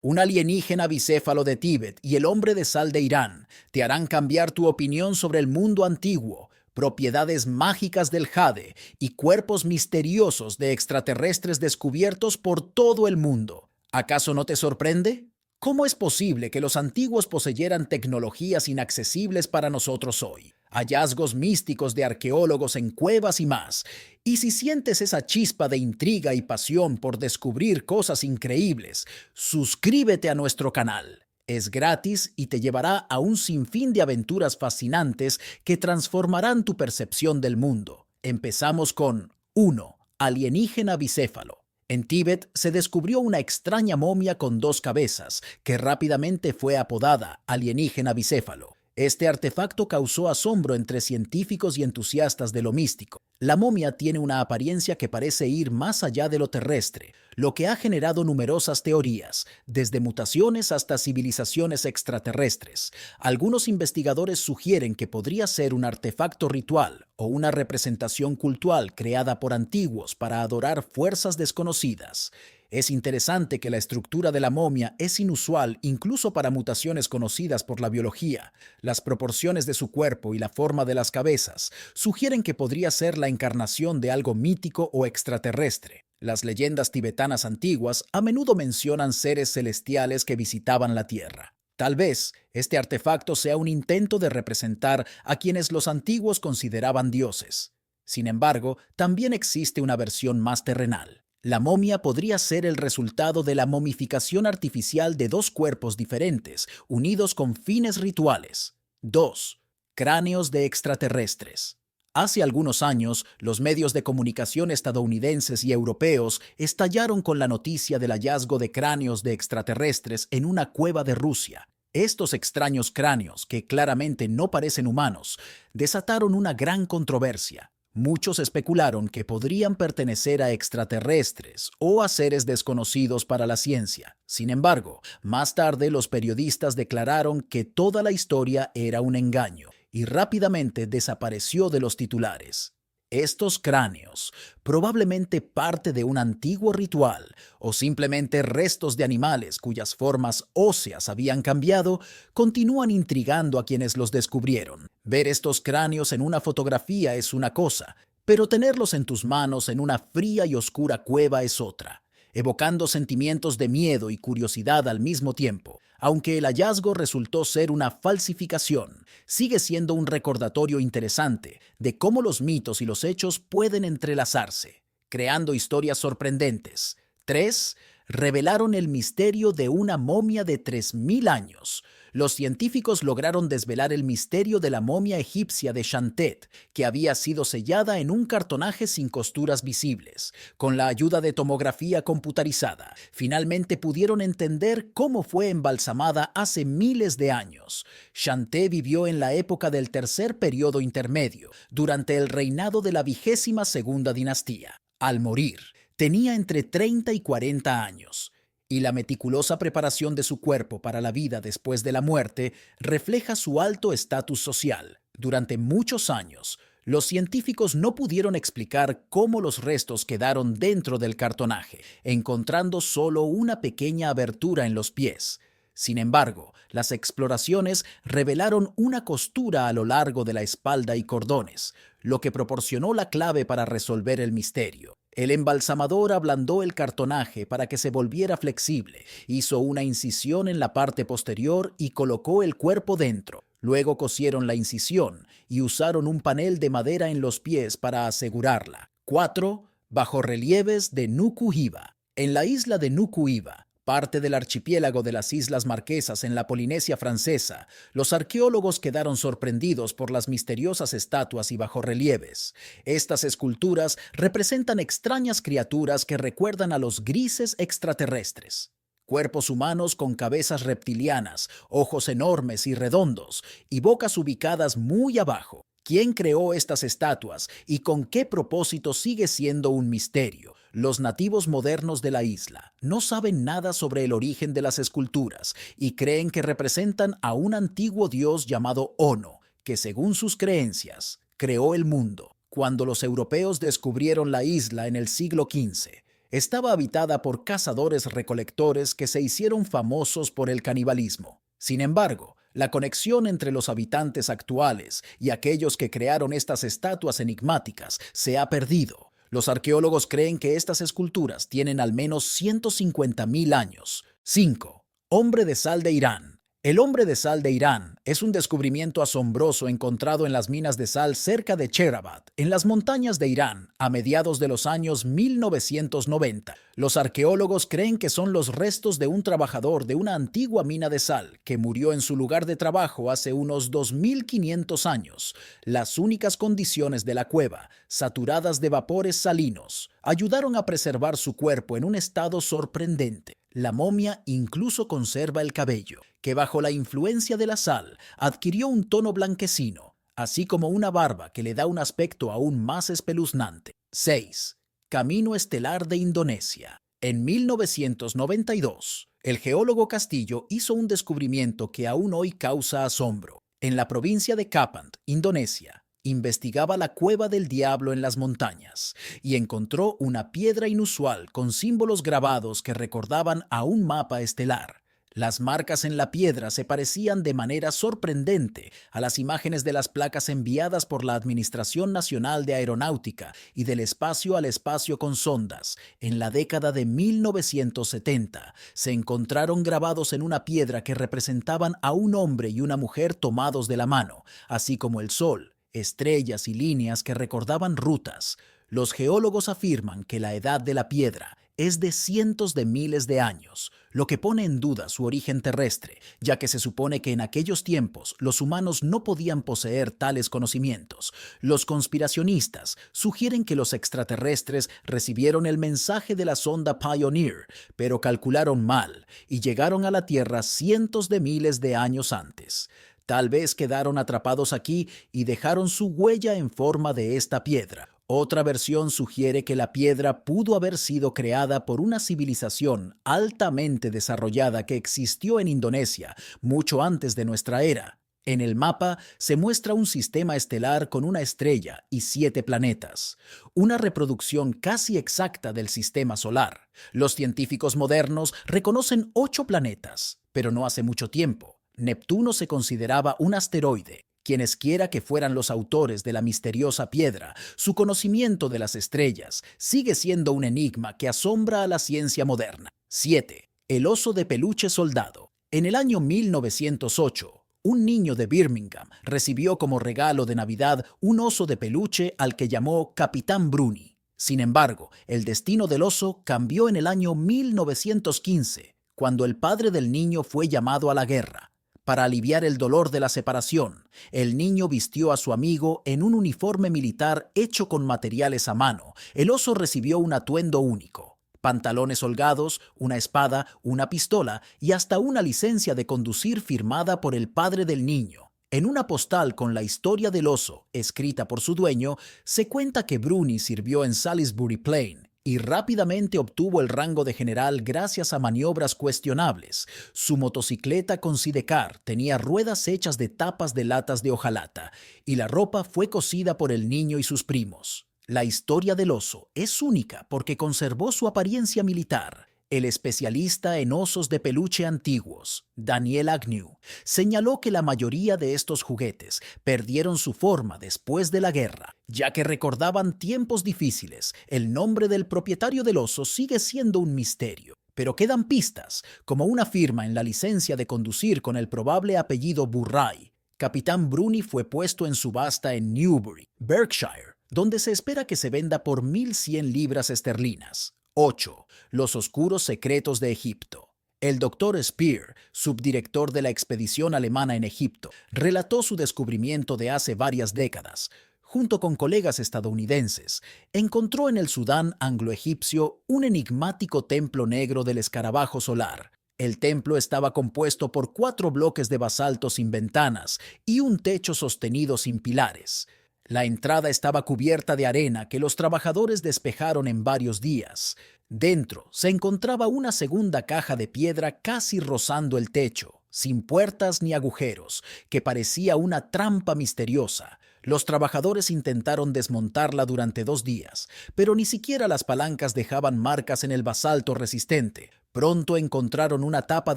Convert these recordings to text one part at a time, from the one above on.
Un alienígena bicéfalo de Tíbet y el hombre de sal de Irán te harán cambiar tu opinión sobre el mundo antiguo, propiedades mágicas del jade y cuerpos misteriosos de extraterrestres descubiertos por todo el mundo. ¿Acaso no te sorprende? ¿Cómo es posible que los antiguos poseyeran tecnologías inaccesibles para nosotros hoy? Hallazgos místicos de arqueólogos en cuevas y más. Y si sientes esa chispa de intriga y pasión por descubrir cosas increíbles, suscríbete a nuestro canal. Es gratis y te llevará a un sinfín de aventuras fascinantes que transformarán tu percepción del mundo. Empezamos con 1. Alienígena bicéfalo. En Tíbet se descubrió una extraña momia con dos cabezas, que rápidamente fue apodada alienígena bicéfalo. Este artefacto causó asombro entre científicos y entusiastas de lo místico. La momia tiene una apariencia que parece ir más allá de lo terrestre, lo que ha generado numerosas teorías, desde mutaciones hasta civilizaciones extraterrestres. Algunos investigadores sugieren que podría ser un artefacto ritual o una representación cultural creada por antiguos para adorar fuerzas desconocidas. Es interesante que la estructura de la momia es inusual incluso para mutaciones conocidas por la biología. Las proporciones de su cuerpo y la forma de las cabezas sugieren que podría ser la encarnación de algo mítico o extraterrestre. Las leyendas tibetanas antiguas a menudo mencionan seres celestiales que visitaban la Tierra. Tal vez este artefacto sea un intento de representar a quienes los antiguos consideraban dioses. Sin embargo, también existe una versión más terrenal. La momia podría ser el resultado de la momificación artificial de dos cuerpos diferentes, unidos con fines rituales. 2. Cráneos de extraterrestres. Hace algunos años, los medios de comunicación estadounidenses y europeos estallaron con la noticia del hallazgo de cráneos de extraterrestres en una cueva de Rusia. Estos extraños cráneos, que claramente no parecen humanos, desataron una gran controversia. Muchos especularon que podrían pertenecer a extraterrestres o a seres desconocidos para la ciencia. Sin embargo, más tarde los periodistas declararon que toda la historia era un engaño y rápidamente desapareció de los titulares. Estos cráneos, probablemente parte de un antiguo ritual o simplemente restos de animales cuyas formas óseas habían cambiado, continúan intrigando a quienes los descubrieron. Ver estos cráneos en una fotografía es una cosa, pero tenerlos en tus manos en una fría y oscura cueva es otra, evocando sentimientos de miedo y curiosidad al mismo tiempo. Aunque el hallazgo resultó ser una falsificación, sigue siendo un recordatorio interesante de cómo los mitos y los hechos pueden entrelazarse, creando historias sorprendentes. 3. Revelaron el misterio de una momia de 3000 años. Los científicos lograron desvelar el misterio de la momia egipcia de Shantet, que había sido sellada en un cartonaje sin costuras visibles. Con la ayuda de tomografía computarizada, finalmente pudieron entender cómo fue embalsamada hace miles de años. Shantet vivió en la época del tercer periodo intermedio, durante el reinado de la 22ª dinastía. Al morir, tenía entre 30 y 40 años. Y la meticulosa preparación de su cuerpo para la vida después de la muerte refleja su alto estatus social. Durante muchos años, los científicos no pudieron explicar cómo los restos quedaron dentro del cartonaje, encontrando solo una pequeña abertura en los pies. Sin embargo, las exploraciones revelaron una costura a lo largo de la espalda y cordones, lo que proporcionó la clave para resolver el misterio. El embalsamador ablandó el cartonaje para que se volviera flexible, hizo una incisión en la parte posterior y colocó el cuerpo dentro. Luego cosieron la incisión y usaron un panel de madera en los pies para asegurarla. 4. Bajorrelieves de Nuku Hiva. En la isla de Nuku Hiva, parte del archipiélago de las Islas Marquesas en la Polinesia Francesa, los arqueólogos quedaron sorprendidos por las misteriosas estatuas y bajorrelieves. Estas esculturas representan extrañas criaturas que recuerdan a los grises extraterrestres. Cuerpos humanos con cabezas reptilianas, ojos enormes y redondos, y bocas ubicadas muy abajo. ¿Quién creó estas estatuas y con qué propósito sigue siendo un misterio? Los nativos modernos de la isla no saben nada sobre el origen de las esculturas y creen que representan a un antiguo dios llamado Ono, que según sus creencias, creó el mundo. Cuando los europeos descubrieron la isla en el siglo XV, Estaba habitada por cazadores-recolectores que se hicieron famosos por el canibalismo. Sin embargo, la conexión entre los habitantes actuales y aquellos que crearon estas estatuas enigmáticas se ha perdido. Los arqueólogos creen que estas esculturas tienen al menos 150.000 años. 5. Hombre de sal de Irán. El hombre de sal de Irán es un descubrimiento asombroso encontrado en las minas de sal cerca de Cherabad, en las montañas de Irán, a mediados de los años 1990. Los arqueólogos creen que son los restos de un trabajador de una antigua mina de sal que murió en su lugar de trabajo hace unos 2500 años. Las únicas condiciones de la cueva, saturadas de vapores salinos, ayudaron a preservar su cuerpo en un estado sorprendente. La momia incluso conserva el cabello, que bajo la influencia de la sal adquirió un tono blanquecino, así como una barba que le da un aspecto aún más espeluznante. 6. Camino estelar de Indonesia. En 1992, el geólogo Castillo hizo un descubrimiento que aún hoy causa asombro. En la provincia de Kapand, Indonesia, investigaba la Cueva del Diablo en las montañas y encontró una piedra inusual con símbolos grabados que recordaban a un mapa estelar. Las marcas en la piedra se parecían de manera sorprendente a las imágenes de las placas enviadas por la Administración Nacional de Aeronáutica y del Espacio al Espacio con sondas. En la década de 1970 se encontraron grabados en una piedra que representaban a un hombre y una mujer tomados de la mano, así como el sol, estrellas y líneas que recordaban rutas. Los geólogos afirman que la edad de la piedra es de cientos de miles de años, lo que pone en duda su origen terrestre, ya que se supone que en aquellos tiempos los humanos no podían poseer tales conocimientos. Los conspiracionistas sugieren que los extraterrestres recibieron el mensaje de la sonda Pioneer, pero calcularon mal y llegaron a la Tierra cientos de miles de años antes. Tal vez quedaron atrapados aquí y dejaron su huella en forma de esta piedra. Otra versión sugiere que la piedra pudo haber sido creada por una civilización altamente desarrollada que existió en Indonesia mucho antes de nuestra era. En el mapa se muestra un sistema estelar con una estrella y 7 planetas, una reproducción casi exacta del sistema solar. Los científicos modernos reconocen 8 planetas, pero no hace mucho tiempo. Neptuno se consideraba un asteroide. Quienesquiera que fueran los autores de la misteriosa piedra, su conocimiento de las estrellas sigue siendo un enigma que asombra a la ciencia moderna. 7. El oso de peluche soldado. En el año 1908, un niño de Birmingham recibió como regalo de Navidad un oso de peluche al que llamó Capitán Bruni. Sin embargo, el destino del oso cambió en el año 1915, cuando el padre del niño fue llamado a la guerra. Para aliviar el dolor de la separación, el niño vistió a su amigo en un uniforme militar hecho con materiales a mano. El oso recibió un atuendo único: pantalones holgados, una espada, una pistola y hasta una licencia de conducir firmada por el padre del niño. En una postal con la historia del oso, escrita por su dueño, se cuenta que Bruni sirvió en Salisbury Plain y rápidamente obtuvo el rango de general gracias a maniobras cuestionables. Su motocicleta con sidecar tenía ruedas hechas de tapas de latas de hojalata y la ropa fue cosida por el niño y sus primos. La historia del oso es única porque conservó su apariencia militar. El especialista en osos de peluche antiguos, Daniel Agnew, señaló que la mayoría de estos juguetes perdieron su forma después de la guerra, ya que recordaban tiempos difíciles. El nombre del propietario del oso sigue siendo un misterio, pero quedan pistas, como una firma en la licencia de conducir con el probable apellido Burray. Capitán Bruni fue puesto en subasta en Newbury, Berkshire, donde se espera que se venda por 1.100 libras esterlinas. 8. Los oscuros secretos de Egipto. El Dr. Speer, subdirector de la expedición alemana en Egipto, relató su descubrimiento de hace varias décadas. Junto con colegas estadounidenses, encontró en el Sudán anglo-egipcio un enigmático templo negro del escarabajo solar. El templo estaba compuesto por 4 bloques de basalto sin ventanas y un techo sostenido sin pilares. La entrada estaba cubierta de arena que los trabajadores despejaron en varios días. Dentro se encontraba una segunda caja de piedra casi rozando el techo, sin puertas ni agujeros, que parecía una trampa misteriosa. Los trabajadores intentaron desmontarla durante 2 días, pero ni siquiera las palancas dejaban marcas en el basalto resistente. Pronto encontraron una tapa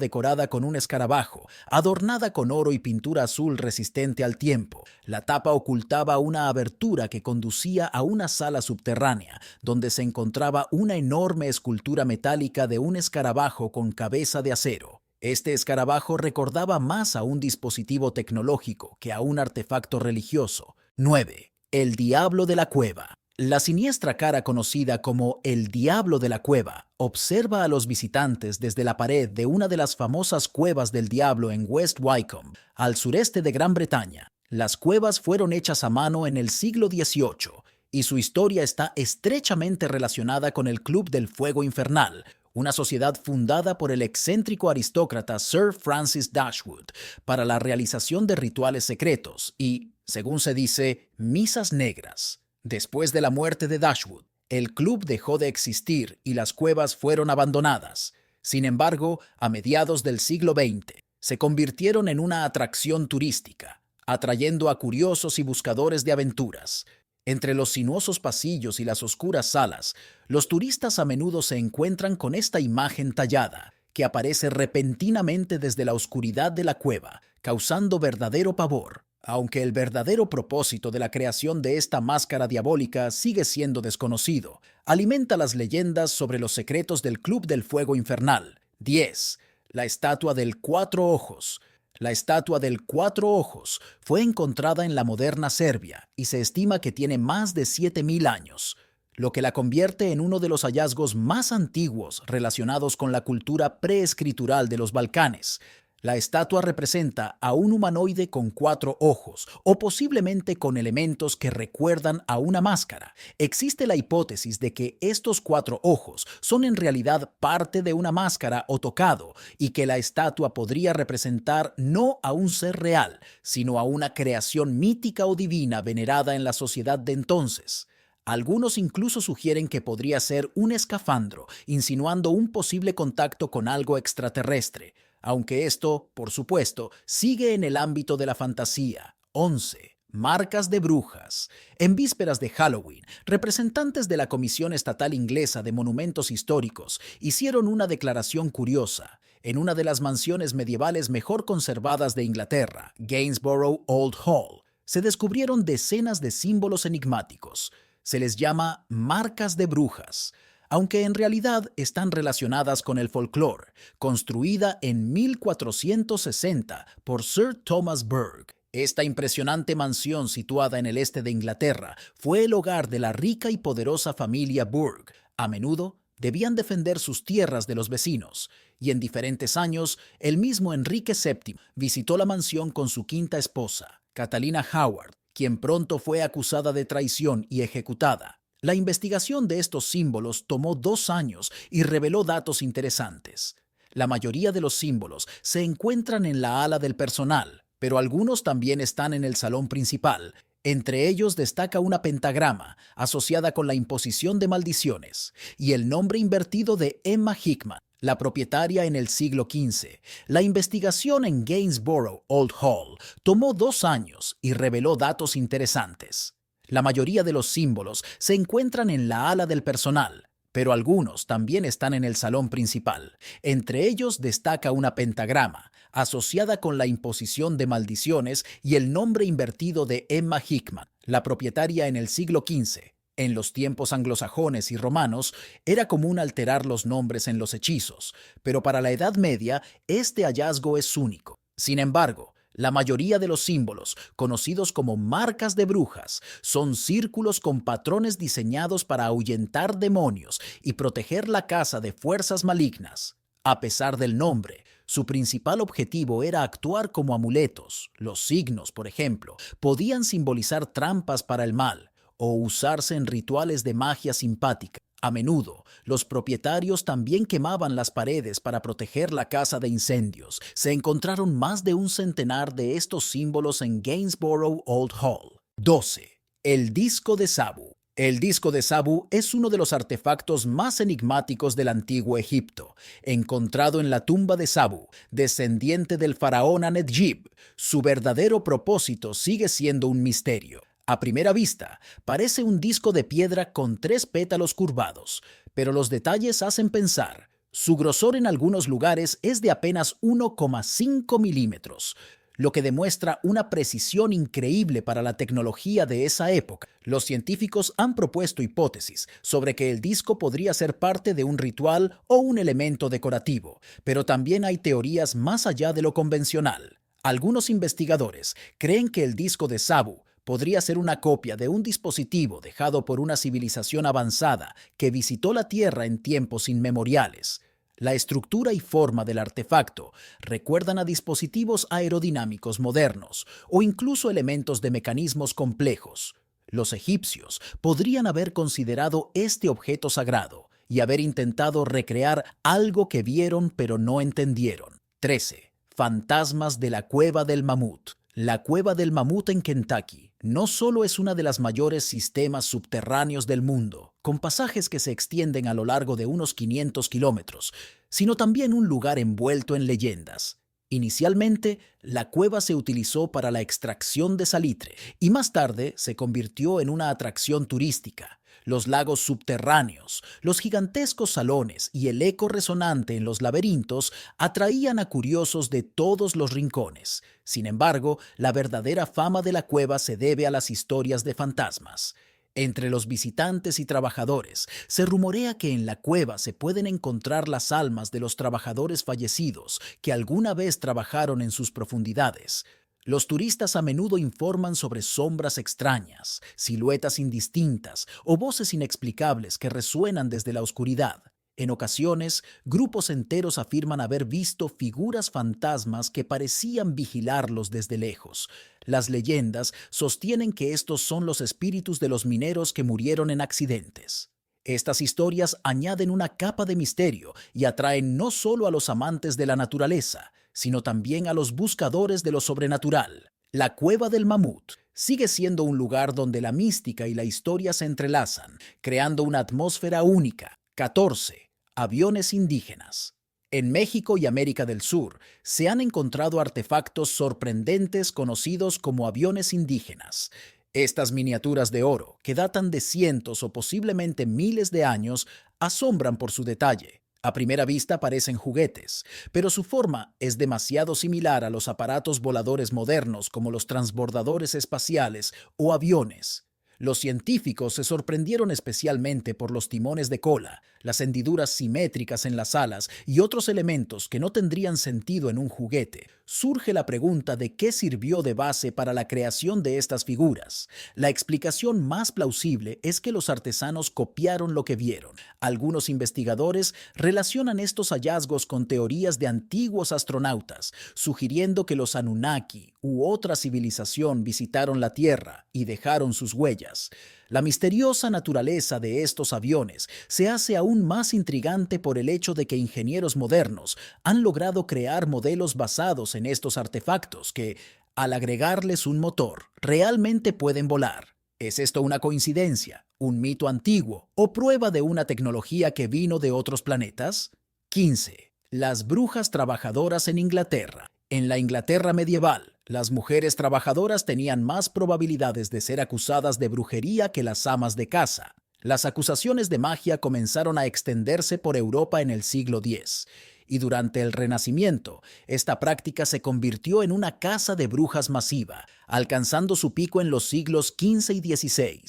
decorada con un escarabajo, adornada con oro y pintura azul resistente al tiempo. La tapa ocultaba una abertura que conducía a una sala subterránea, donde se encontraba una enorme escultura metálica de un escarabajo con cabeza de acero. Este escarabajo recordaba más a un dispositivo tecnológico que a un artefacto religioso. 9. El Diablo de la Cueva. La siniestra cara conocida como el Diablo de la Cueva observa a los visitantes desde la pared de una de las famosas cuevas del diablo en West Wycombe, al sureste de Gran Bretaña. Las cuevas fueron hechas a mano en el siglo XVIII y su historia está estrechamente relacionada con el Club del Fuego Infernal, una sociedad fundada por el excéntrico aristócrata Sir Francis Dashwood para la realización de rituales secretos y, según se dice, misas negras. Después de la muerte de Dashwood, el club dejó de existir y las cuevas fueron abandonadas. Sin embargo, a mediados del siglo XX, se convirtieron en una atracción turística, atrayendo a curiosos y buscadores de aventuras. Entre los sinuosos pasillos y las oscuras salas, los turistas a menudo se encuentran con esta imagen tallada, que aparece repentinamente desde la oscuridad de la cueva, causando verdadero pavor. Aunque el verdadero propósito de la creación de esta máscara diabólica sigue siendo desconocido, alimenta las leyendas sobre los secretos del Club del Fuego Infernal. 10. La estatua del Cuatro Ojos. La estatua del Cuatro Ojos fue encontrada en la moderna Serbia y se estima que tiene más de 7.000 años, lo que la convierte en uno de los hallazgos más antiguos relacionados con la cultura preescritural de los Balcanes. La estatua representa a un humanoide con 4 ojos, o posiblemente con elementos que recuerdan a una máscara. Existe la hipótesis de que estos 4 ojos son en realidad parte de una máscara o tocado, y que la estatua podría representar no a un ser real, sino a una creación mítica o divina venerada en la sociedad de entonces. Algunos incluso sugieren que podría ser un escafandro, insinuando un posible contacto con algo extraterrestre, aunque esto, por supuesto, sigue en el ámbito de la fantasía. 11. Marcas de brujas. En vísperas de Halloween, representantes de la Comisión Estatal Inglesa de Monumentos Históricos hicieron una declaración curiosa. En una de las mansiones medievales mejor conservadas de Inglaterra, Gainsborough Old Hall, se descubrieron decenas de símbolos enigmáticos. Se les llama marcas de brujas, aunque en realidad están relacionadas con el folclore, construida en 1460 por Sir Thomas Burgh. Esta impresionante mansión situada en el este de Inglaterra fue el hogar de la rica y poderosa familia Burgh. A menudo debían defender sus tierras de los vecinos, y en diferentes años el mismo Enrique VII visitó la mansión con su quinta esposa, Catalina Howard, quien pronto fue acusada de traición y ejecutada. La investigación de estos símbolos tomó 2 años y reveló datos interesantes. La mayoría de los símbolos se encuentran en la ala del personal, pero algunos también están en el salón principal. Entre ellos destaca una pentagrama asociada con la imposición de maldiciones y el nombre invertido de Emma Hickman, la propietaria en el siglo XV. La investigación en Gainsborough Old Hall tomó 2 años y reveló datos interesantes. La mayoría de los símbolos se encuentran en la ala del personal, pero algunos también están en el salón principal. Entre ellos destaca una pentagrama, asociada con la imposición de maldiciones y el nombre invertido de Emma Hickman, la propietaria en el siglo XV. En los tiempos anglosajones y romanos era común alterar los nombres en los hechizos, pero para la Edad Media este hallazgo es único. Sin embargo, la mayoría de los símbolos, conocidos como marcas de brujas, son círculos con patrones diseñados para ahuyentar demonios y proteger la casa de fuerzas malignas. A pesar del nombre, su principal objetivo era actuar como amuletos. Los signos, por ejemplo, podían simbolizar trampas para el mal o usarse en rituales de magia simpática. A menudo, los propietarios también quemaban las paredes para proteger la casa de incendios. Se encontraron más de un centenar de estos símbolos en Gainsborough Old Hall. 12. El disco de Sabu. El disco de Sabu es uno de los artefactos más enigmáticos del antiguo Egipto, encontrado en la tumba de Sabu, descendiente del faraón Anedjib. Su verdadero propósito sigue siendo un misterio. A primera vista, parece un disco de piedra con 3 pétalos curvados, pero los detalles hacen pensar. Su grosor en algunos lugares es de apenas 1,5 milímetros, lo que demuestra una precisión increíble para la tecnología de esa época. Los científicos han propuesto hipótesis sobre que el disco podría ser parte de un ritual o un elemento decorativo, pero también hay teorías más allá de lo convencional. Algunos investigadores creen que el disco de Sabu podría ser una copia de un dispositivo dejado por una civilización avanzada que visitó la Tierra en tiempos inmemoriales. La estructura y forma del artefacto recuerdan a dispositivos aerodinámicos modernos o incluso elementos de mecanismos complejos. Los egipcios podrían haber considerado este objeto sagrado y haber intentado recrear algo que vieron pero no entendieron. 13. Fantasmas de la Cueva del Mamut. La Cueva del Mamut en Kentucky no solo es una de las mayores sistemas subterráneos del mundo, con pasajes que se extienden a lo largo de unos 500 kilómetros, sino también un lugar envuelto en leyendas. Inicialmente, la cueva se utilizó para la extracción de salitre y más tarde se convirtió en una atracción turística. Los lagos subterráneos, los gigantescos salones y el eco resonante en los laberintos atraían a curiosos de todos los rincones. Sin embargo, la verdadera fama de la cueva se debe a las historias de fantasmas. Entre los visitantes y trabajadores, se rumorea que en la cueva se pueden encontrar las almas de los trabajadores fallecidos que alguna vez trabajaron en sus profundidades. Los turistas a menudo informan sobre sombras extrañas, siluetas indistintas o voces inexplicables que resuenan desde la oscuridad. En ocasiones, grupos enteros afirman haber visto figuras fantasmas que parecían vigilarlos desde lejos. Las leyendas sostienen que estos son los espíritus de los mineros que murieron en accidentes. Estas historias añaden una capa de misterio y atraen no solo a los amantes de la naturaleza, sino también a los buscadores de lo sobrenatural. La Cueva del Mamut sigue siendo un lugar donde la mística y la historia se entrelazan, creando una atmósfera única. 14. Aviones indígenas. En México y América del Sur se han encontrado artefactos sorprendentes conocidos como aviones indígenas. Estas miniaturas de oro, que datan de cientos o posiblemente miles de años, asombran por su detalle. A primera vista parecen juguetes, pero su forma es demasiado similar a los aparatos voladores modernos como los transbordadores espaciales o aviones. Los científicos se sorprendieron especialmente por los timones de cola, las hendiduras simétricas en las alas y otros elementos que no tendrían sentido en un juguete. Surge la pregunta de qué sirvió de base para la creación de estas figuras. La explicación más plausible es que los artesanos copiaron lo que vieron. Algunos investigadores relacionan estos hallazgos con teorías de antiguos astronautas, sugiriendo que los Anunnaki u otra civilización visitaron la Tierra y dejaron sus huellas. La misteriosa naturaleza de estos aviones se hace aún más intrigante por el hecho de que ingenieros modernos han logrado crear modelos basados en estos artefactos que, al agregarles un motor, realmente pueden volar. ¿Es esto una coincidencia, un mito antiguo o prueba de una tecnología que vino de otros planetas? 15. Las brujas trabajadoras en Inglaterra. En la Inglaterra medieval, las mujeres trabajadoras tenían más probabilidades de ser acusadas de brujería que las amas de casa. Las acusaciones de magia comenzaron a extenderse por Europa en el siglo X, y durante el Renacimiento, esta práctica se convirtió en una caza de brujas masiva, alcanzando su pico en los siglos XV y XVI.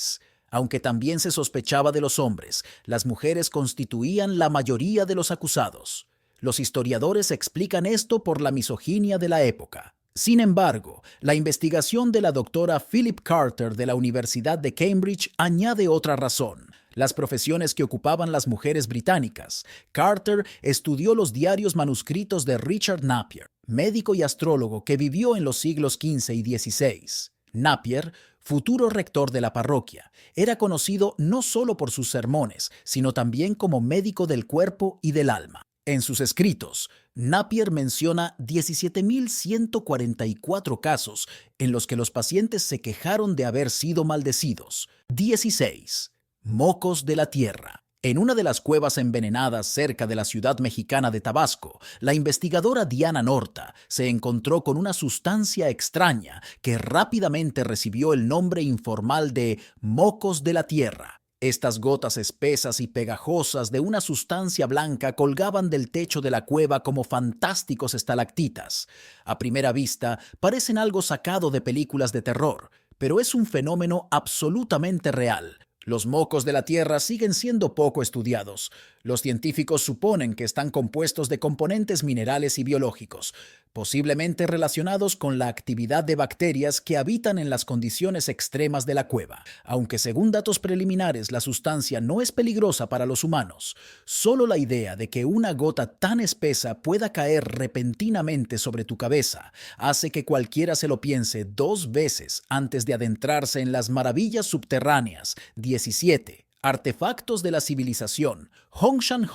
Aunque también se sospechaba de los hombres, las mujeres constituían la mayoría de los acusados. Los historiadores explican esto por la misoginia de la época. Sin embargo, la investigación de la doctora Philip Carter de la Universidad de Cambridge añade otra razón: las profesiones que ocupaban las mujeres británicas. Carter estudió los diarios manuscritos de Richard Napier, médico y astrólogo que vivió en los siglos XV y XVI. Napier, futuro rector de la parroquia, era conocido no solo por sus sermones, sino también como médico del cuerpo y del alma. En sus escritos, Napier menciona 17.144 casos en los que los pacientes se quejaron de haber sido maldecidos. 16. Mocos de la tierra. En una de las cuevas envenenadas cerca de la ciudad mexicana de Tabasco, la investigadora Diana Norta se encontró con una sustancia extraña que rápidamente recibió el nombre informal de mocos de la tierra. Estas gotas espesas y pegajosas de una sustancia blanca colgaban del techo de la cueva como fantásticos estalactitas. A primera vista, parecen algo sacado de películas de terror, pero es un fenómeno absolutamente real. Los mocos de la Tierra siguen siendo poco estudiados. Los científicos suponen que están compuestos de componentes minerales y biológicos, posiblemente relacionados con la actividad de bacterias que habitan en las condiciones extremas de la cueva. Aunque según datos preliminares la sustancia no es peligrosa para los humanos, solo la idea de que una gota tan espesa pueda caer repentinamente sobre tu cabeza hace que cualquiera se lo piense 2 veces antes de adentrarse en las maravillas subterráneas. 17. Artefactos de la civilización. Hongshan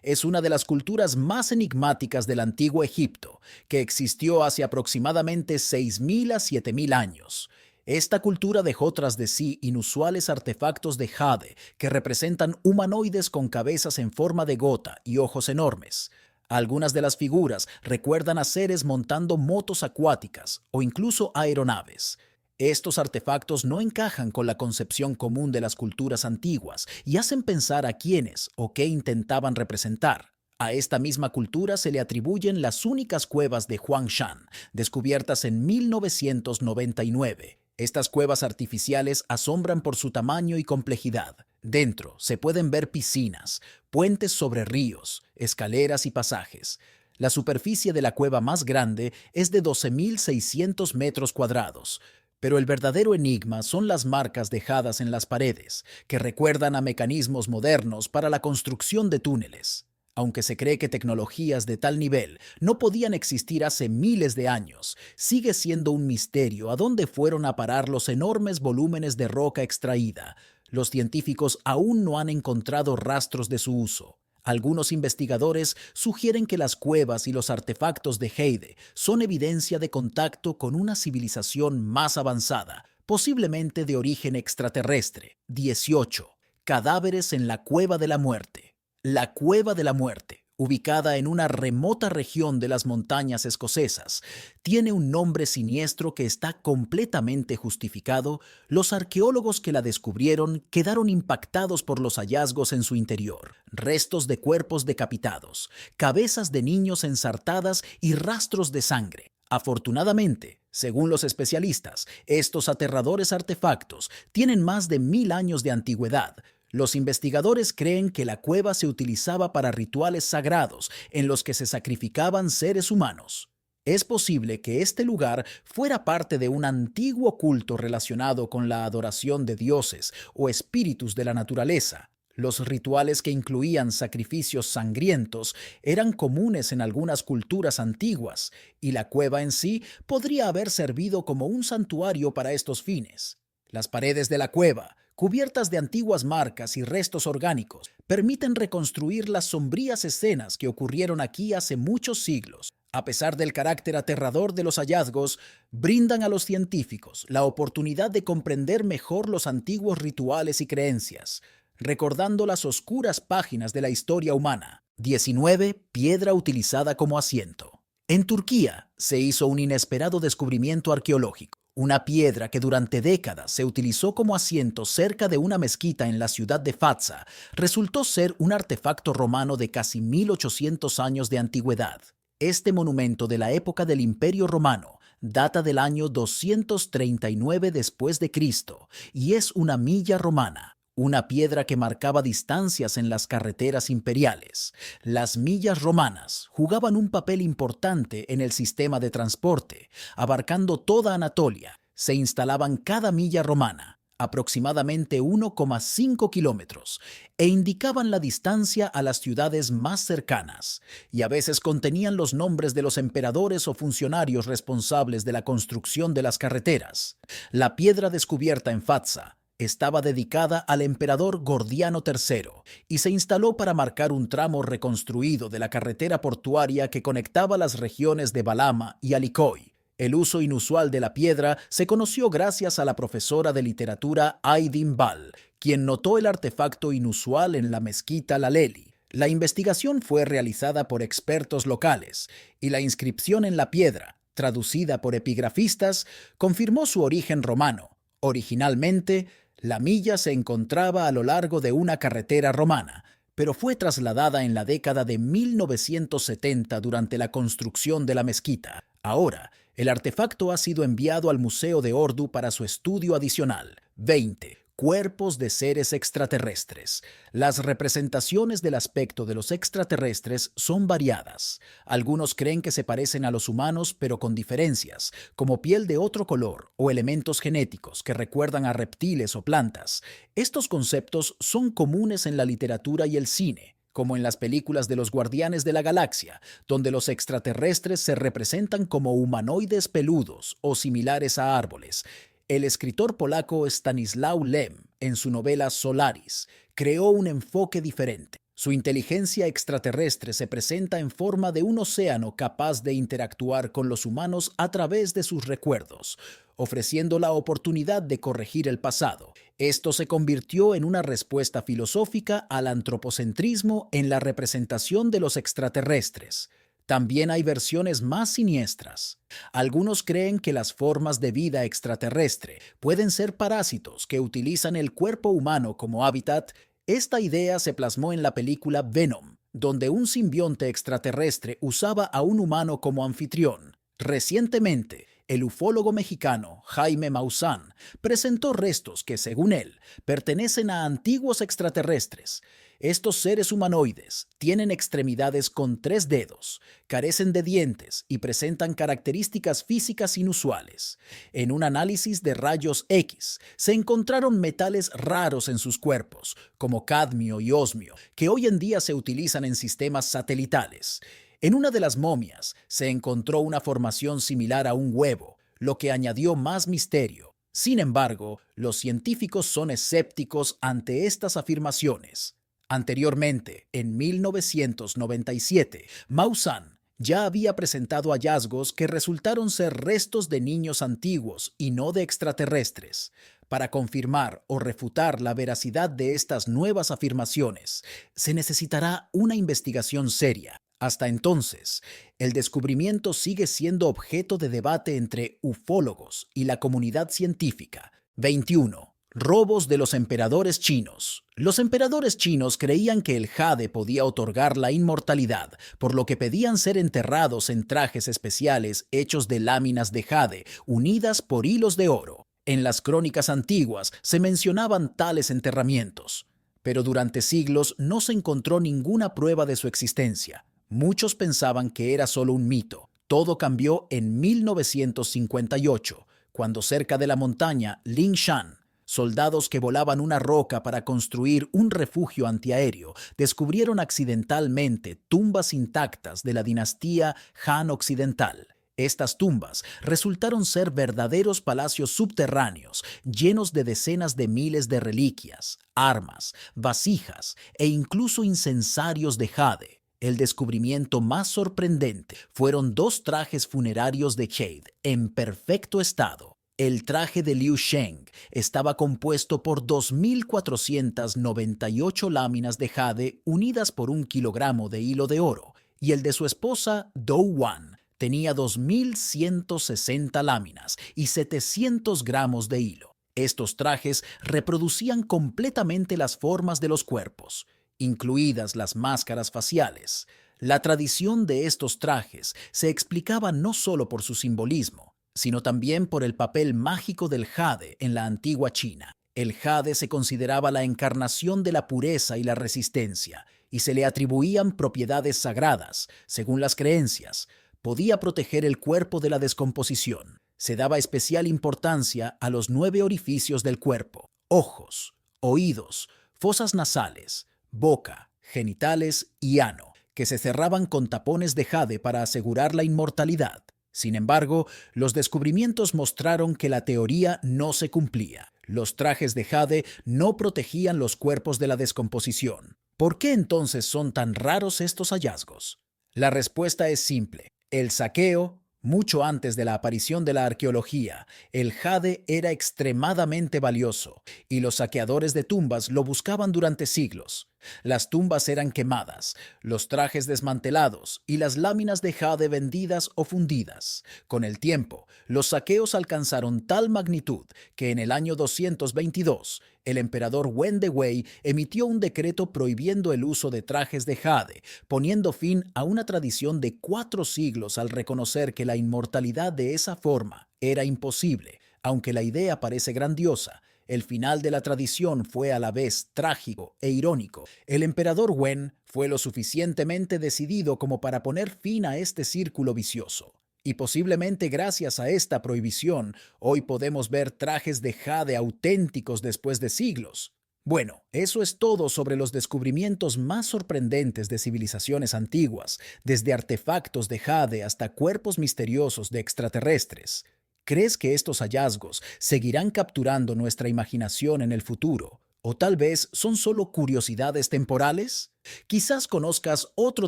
es una de las culturas más enigmáticas del antiguo Egipto, que existió hace aproximadamente 6.000 a 7.000 años. Esta cultura dejó tras de sí inusuales artefactos de jade que representan humanoides con cabezas en forma de gota y ojos enormes. Algunas de las figuras recuerdan a seres montando motos acuáticas o incluso aeronaves. Estos artefactos no encajan con la concepción común de las culturas antiguas y hacen pensar a quiénes o qué intentaban representar. A esta misma cultura se le atribuyen las únicas cuevas de Huangshan, descubiertas en 1999. Estas cuevas artificiales asombran por su tamaño y complejidad. Dentro se pueden ver piscinas, puentes sobre ríos, escaleras y pasajes. La superficie de la cueva más grande es de 12.600 metros cuadrados. Pero el verdadero enigma son las marcas dejadas en las paredes, que recuerdan a mecanismos modernos para la construcción de túneles. Aunque se cree que tecnologías de tal nivel no podían existir hace miles de años, sigue siendo un misterio a dónde fueron a parar los enormes volúmenes de roca extraída. Los científicos aún no han encontrado rastros de su uso. Algunos investigadores sugieren que las cuevas y los artefactos de jade son evidencia de contacto con una civilización más avanzada, posiblemente de origen extraterrestre. 18. Cadáveres en la Cueva de la Muerte. La Cueva de la Muerte, ubicada en una remota región de las montañas escocesas, tiene un nombre siniestro que está completamente justificado. Los arqueólogos que la descubrieron quedaron impactados por los hallazgos en su interior. Restos de cuerpos decapitados, cabezas de niños ensartadas y rastros de sangre. Afortunadamente, según los especialistas, estos aterradores artefactos tienen más de 1.000 años de antigüedad. Los investigadores creen que la cueva se utilizaba para rituales sagrados en los que se sacrificaban seres humanos. Es posible que este lugar fuera parte de un antiguo culto relacionado con la adoración de dioses o espíritus de la naturaleza. Los rituales que incluían sacrificios sangrientos eran comunes en algunas culturas antiguas, y la cueva en sí podría haber servido como un santuario para estos fines. Las paredes de la cueva, cubiertas de antiguas marcas y restos orgánicos, permiten reconstruir las sombrías escenas que ocurrieron aquí hace muchos siglos. A pesar del carácter aterrador de los hallazgos, brindan a los científicos la oportunidad de comprender mejor los antiguos rituales y creencias, recordando las oscuras páginas de la historia humana. 19. Piedra utilizada como asiento. En Turquía se hizo un inesperado descubrimiento arqueológico. Una piedra que durante décadas se utilizó como asiento cerca de una mezquita en la ciudad de Fatsa resultó ser un artefacto romano de casi 1.800 años de antigüedad. Este monumento de la época del Imperio Romano data del año 239 después de Cristo y es una milla romana, una piedra que marcaba distancias en las carreteras imperiales. Las millas romanas jugaban un papel importante en el sistema de transporte, abarcando toda Anatolia. Se instalaban cada milla romana, aproximadamente 1,5 kilómetros, e indicaban la distancia a las ciudades más cercanas, y a veces contenían los nombres de los emperadores o funcionarios responsables de la construcción de las carreteras. La piedra descubierta en Fatsa estaba dedicada al emperador Gordiano III y se instaló para marcar un tramo reconstruido de la carretera portuaria que conectaba las regiones de Balama y Alikoi. El uso inusual de la piedra se conoció gracias a la profesora de literatura Aydin Bal, quien notó el artefacto inusual en la mezquita Laleli. La investigación fue realizada por expertos locales y la inscripción en la piedra, traducida por epigrafistas, confirmó su origen romano. Originalmente, la milla se encontraba a lo largo de una carretera romana, pero fue trasladada en la década de 1970 durante la construcción de la mezquita. Ahora, el artefacto ha sido enviado al Museo de Ordu para su estudio adicional. 20. Cuerpos de seres extraterrestres. Las representaciones del aspecto de los extraterrestres son variadas. Algunos creen que se parecen a los humanos, pero con diferencias, como piel de otro color o elementos genéticos que recuerdan a reptiles o plantas. Estos conceptos son comunes en la literatura y el cine, como en las películas de los Guardianes de la Galaxia, donde los extraterrestres se representan como humanoides peludos o similares a árboles. El escritor polaco Stanisław Lem, en su novela Solaris, creó un enfoque diferente. Su inteligencia extraterrestre se presenta en forma de un océano capaz de interactuar con los humanos a través de sus recuerdos, ofreciendo la oportunidad de corregir el pasado. Esto se convirtió en una respuesta filosófica al antropocentrismo en la representación de los extraterrestres. También hay versiones más siniestras. Algunos creen que las formas de vida extraterrestre pueden ser parásitos que utilizan el cuerpo humano como hábitat. Esta idea se plasmó en la película Venom, donde un simbionte extraterrestre usaba a un humano como anfitrión. Recientemente, el ufólogo mexicano Jaime Maussan presentó restos que, según él, pertenecen a antiguos extraterrestres. Estos seres humanoides tienen extremidades con 3 dedos, carecen de dientes y presentan características físicas inusuales. En un análisis de rayos X, se encontraron metales raros en sus cuerpos, como cadmio y osmio, que hoy en día se utilizan en sistemas satelitales. En una de las momias se encontró una formación similar a un huevo, lo que añadió más misterio. Sin embargo, los científicos son escépticos ante estas afirmaciones. Anteriormente, en 1997, Maussan ya había presentado hallazgos que resultaron ser restos de niños antiguos y no de extraterrestres. Para confirmar o refutar la veracidad de estas nuevas afirmaciones, se necesitará una investigación seria. Hasta entonces, el descubrimiento sigue siendo objeto de debate entre ufólogos y la comunidad científica. 21. Robos de los emperadores chinos. Los emperadores chinos creían que el jade podía otorgar la inmortalidad, por lo que pedían ser enterrados en trajes especiales hechos de láminas de jade, unidas por hilos de oro. En las crónicas antiguas se mencionaban tales enterramientos, pero durante siglos no se encontró ninguna prueba de su existencia. Muchos pensaban que era solo un mito. Todo cambió en 1958, cuando cerca de la montaña Lingshan, soldados que volaban una roca para construir un refugio antiaéreo descubrieron accidentalmente tumbas intactas de la dinastía Han Occidental. Estas tumbas resultaron ser verdaderos palacios subterráneos llenos de decenas de miles de reliquias, armas, vasijas e incluso incensarios de jade. El descubrimiento más sorprendente fueron 2 trajes funerarios de jade en perfecto estado. El traje de Liu Sheng estaba compuesto por 2.498 láminas de jade unidas por 1 kilogramo de hilo de oro, y el de su esposa Dou Wan tenía 2.160 láminas y 700 gramos de hilo. Estos trajes reproducían completamente las formas de los cuerpos, incluidas las máscaras faciales. La tradición de estos trajes se explicaba no solo por su simbolismo, sino también por el papel mágico del jade en la antigua China. El jade se consideraba la encarnación de la pureza y la resistencia, y se le atribuían propiedades sagradas. Según las creencias, podía proteger el cuerpo de la descomposición. Se daba especial importancia a los 9 orificios del cuerpo: ojos, oídos, fosas nasales, boca, genitales y ano, que se cerraban con tapones de jade para asegurar la inmortalidad. Sin embargo, los descubrimientos mostraron que la teoría no se cumplía. Los trajes de jade no protegían los cuerpos de la descomposición. ¿Por qué entonces son tan raros estos hallazgos? La respuesta es simple: el saqueo, Mucho antes de la aparición de la arqueología, el jade era extremadamente valioso y los saqueadores de tumbas lo buscaban durante siglos. Las tumbas eran quemadas, los trajes desmantelados y las láminas de jade vendidas o fundidas. Con el tiempo, los saqueos alcanzaron tal magnitud que en el año 222, el emperador Wen de Wei emitió un decreto prohibiendo el uso de trajes de jade, poniendo fin a una tradición de 4 siglos al reconocer que la inmortalidad de esa forma era imposible. Aunque la idea parece grandiosa, el final de la tradición fue a la vez trágico e irónico. El emperador Wen fue lo suficientemente decidido como para poner fin a este círculo vicioso. Y posiblemente gracias a esta prohibición, hoy podemos ver trajes de jade auténticos después de siglos. Bueno, eso es todo sobre los descubrimientos más sorprendentes de civilizaciones antiguas, desde artefactos de jade hasta cuerpos misteriosos de extraterrestres. ¿Crees que estos hallazgos seguirán capturando nuestra imaginación en el futuro? ¿O tal vez son solo curiosidades temporales? Quizás conozcas otro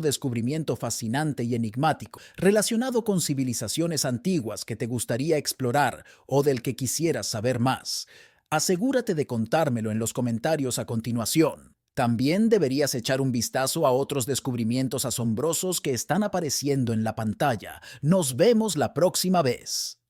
descubrimiento fascinante y enigmático relacionado con civilizaciones antiguas que te gustaría explorar o del que quisieras saber más. Asegúrate de contármelo en los comentarios a continuación. También deberías echar un vistazo a otros descubrimientos asombrosos que están apareciendo en la pantalla. Nos vemos la próxima vez.